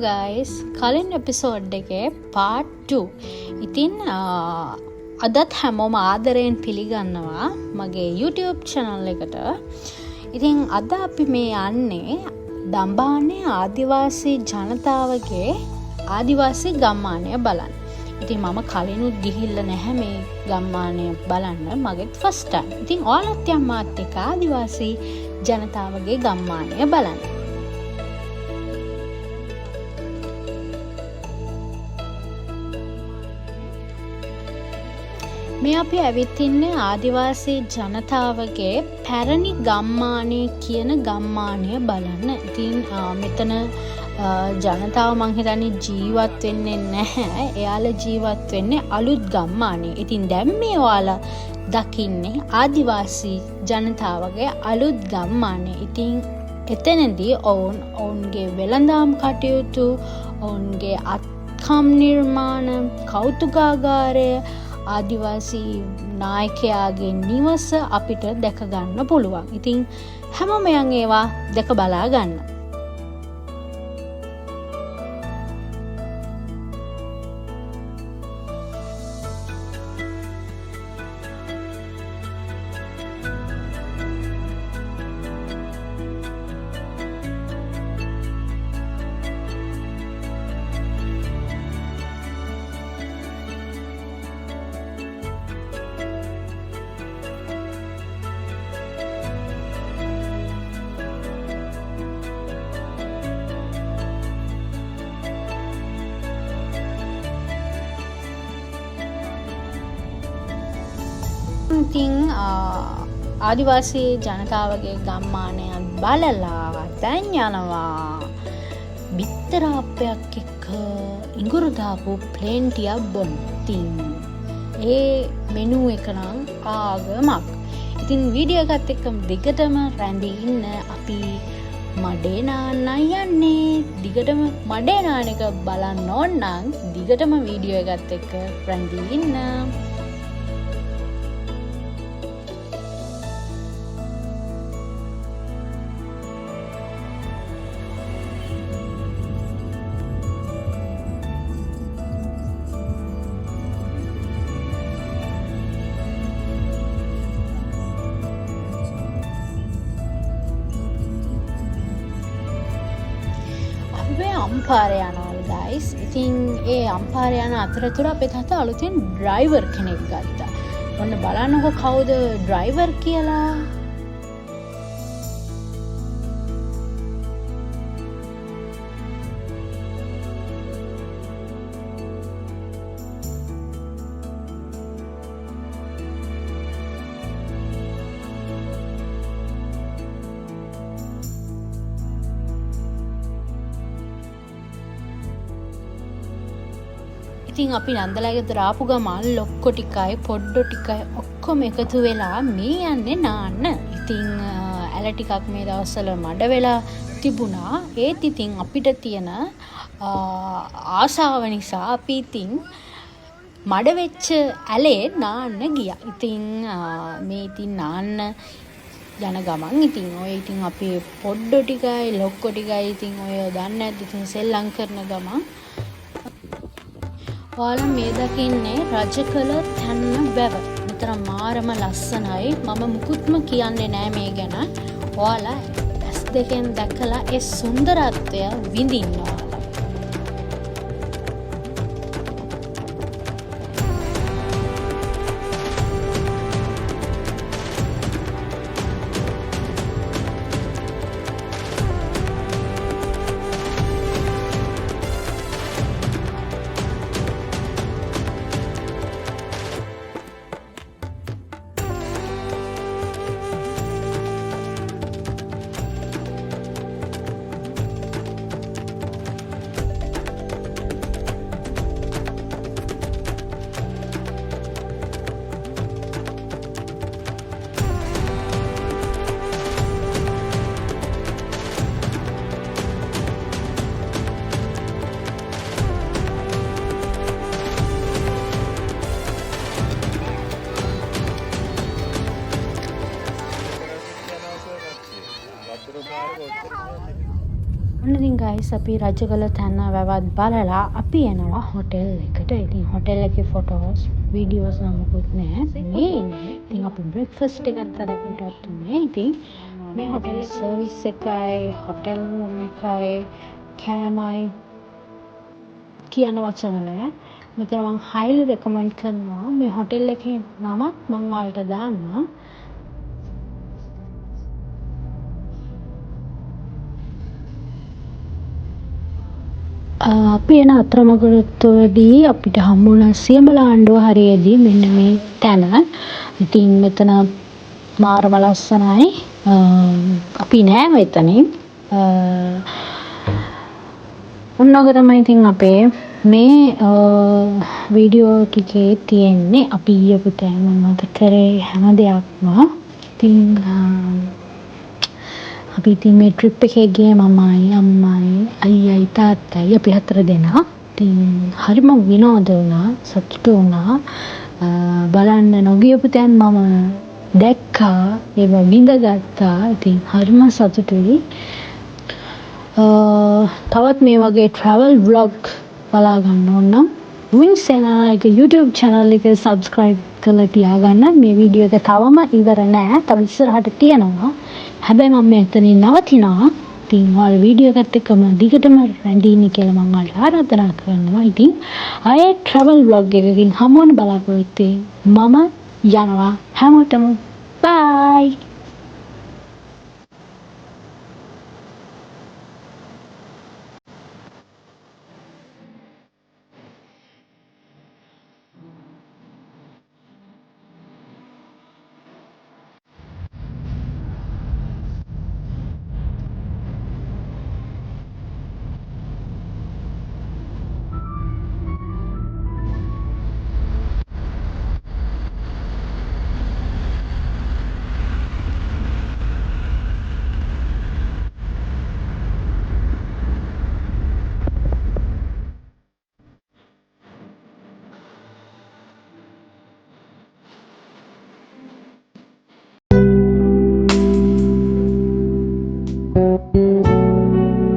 guys, කලින් episode එකේ part 2. ඉතින් අදත් හැමෝම ආදරයෙන් පිළිගන්නවා මගේ YouTube channel එකට. ඉතින් අද අපි මේ යන්නේ දම්බානේ ආදිවාසී ජනතාවගේ ආදිවාසී ගම්මානය බලන්න. ඉතින් මම කලිනුත් ගිහිල්ලා නැහැ මේ ගම්මානය බලන්න. මගේත් first time. ඉතින් ඔයාලත් යන්න මාත් එක්ක ආදිවාසී ජනතාවගේ ගම්මානය බලන්න. මේ අපි ඇවිත් ඉන්නේ ආදිවාසී ජනතාවගේ පැරණි ගම්මානය කියන ගම්මානය බලන්න. ඉතින් මෙතන ජනතාව මං හිතන්නේ ජීවත් වෙන්නේ නැහැ. එයාලා ජීවත් වෙන්නේ අලුත් ගම්මානයේ. ඉතින් දැන් මේ ඔයාලා දකින්නේ ආදිවාසී ජනතාවගේ අලුත් ගම්මානය. ඉතින් එතනදී ඔවුන්ගේ වෙළඳාම් කටයුතු, ඔවුන්ගේ අත්කම් නිර්මාණ, කෞතුකාගාරය, ආදිවාසී නායකයාගේ නිවස අපිට දැක ගන්න පුළුවන්. ඉතින් හැමෝම යන් ඒවා දැක බලා ගන්න. ඉතින් ආදිවාසී ජනතාවගේ ගම්මානයන් බලලා දැන් යනවා බිත්තර අප්පයක් එක්ක ඉඟුරු දාපු ප්ලේන් ටිකක් බොන්න. ඉතින් ඒ මෙනු එක නම් ආගමක්. ඉතින් වීඩියෝ එකත් එක්කම දිගටම රැඳී ඉන්න. අපි මඩේ නාන්න යන්නේ. දිගටම මඩේ නාන එක බලන්න ඕන නම් දිගටම වීඩියෝ එකත් එක්ක රැඳී ඉන්න. අම්පාරය යනවලු ගයිස්. ඉතින් ඒ අම්පාරය යන අතරතුර අපේ තාත්තා අලුතෙන් ඩ්‍රයිවර් කෙනෙක් ගත්තා. ඔන්න බලන්නකෝ කවුද ඩ්‍රයිවර් කියලා. ඉතින් අපි නන්දලගේ දාපු ගමන් ලොක්කො ටිකයි පොඩ්ඩෝ ටිකයි ඔක්කොම එකතු වෙලා මේ යන්නේ නාන්න. ඉතින් ඇල ටිකක් මේ දවස්වල මඩ වෙලා තිබුණා. ඒත් ඉතින් අපිට තියෙන ආසාව නිසා අපි ඉතින් මඩ වෙච්ච ඇලේ නාන්න ගියා. ඉතින් මේ ඉතින් නාන්න යන ගමන් ඉතින් ඔය ඉතින් අපේ පොඩ්ඩෝ ටිකයි ලොක්කො ටිකයි ඉතින් ඔය දන්නේ නැද්ද ඉතින් සෙල්ලම් කරන ගමන් ඔයාලා මේ දකින්නේ රජකල තැන්න වැව. මෙතන මාරම ලස්සනයි. මම මුකුත්ම කියන්නේ නෑ මේ ගැන. ඔයාලා ඇස් දෙකෙන් දැකලා ඒ සුන්දරත්වය විඳින්න ඔයාලා. ගයිස් අපි රජගල තැන්න වැවත් බලලා අපි යනවා හොටෙල් එකට. ඉතින් හොටෙල් එකේ ෆොටෝස් වීඩියෝස් නමුකුත් නෑ. මේ ඉතින් අපි බ්‍රෙක්ෆාස්ට් එකත් අරගෙන ගත්තුනේ. ඉතින් මේ හොටෙල් සර්විස් එකයි හොටෙල් රූම් එකයි කෑමයි කියන වචන නෑ. මෙතන මම highly recommend කරනවා. මේ හොටෙල් එකේ නමක් මම ඔයාලට දාන්නම්. අපි එන අතරමඟදී අපිට හම්බුණා සියඹල ආණ්ඩුව හරියේදී මෙන්න මේ තැන. ඉතින් මෙතන මාරම ලස්සනයි. අපි නෑ මෙතනින්. ඔන්නෝක තමයි ඉතින් අපේ මේ වීඩියෝ ටිකේ තියෙන්නේ. අපි ඊයපු තැන මත කරේ හැම දෙයක්ම. ඉතින් අපි ඉතින් මේ ට්‍රිප් එකේ ගියේ මමයි අම්මයි අයියයි තාත්තයි අපි 4 දෙනා. ඉතින් හරිම විනෝද වුණා, සතුටු වුණා. බලන්න නොගියපු තැන් මම දැක්කා, ඒව විඳගත්තා. ඉතින් හරිම සතුටුයි. තවත් මේ වගේ travel vlog බලා ගන්න ඕන නම් wings එක YouTube channel එක subscribe කරලා තියාගන්න. මේ වීඩියෝ එක තවම ඉවර නෑ. තව ඉස්සරහට තියෙනවා. හැබැයි මම මෙතනින් නවතිනවා. ඉතින් ඔයාලා වීඩියෝ එකත් එක්කම දිගටම රැඳින්න කියලා මම ඔයාලට ආරාධනා කරනවා. ඉතින් ආයේ travel vlog එකකින් හමු වෙන බලාපොරොත්තු මම යනවා. හැමෝටම bye.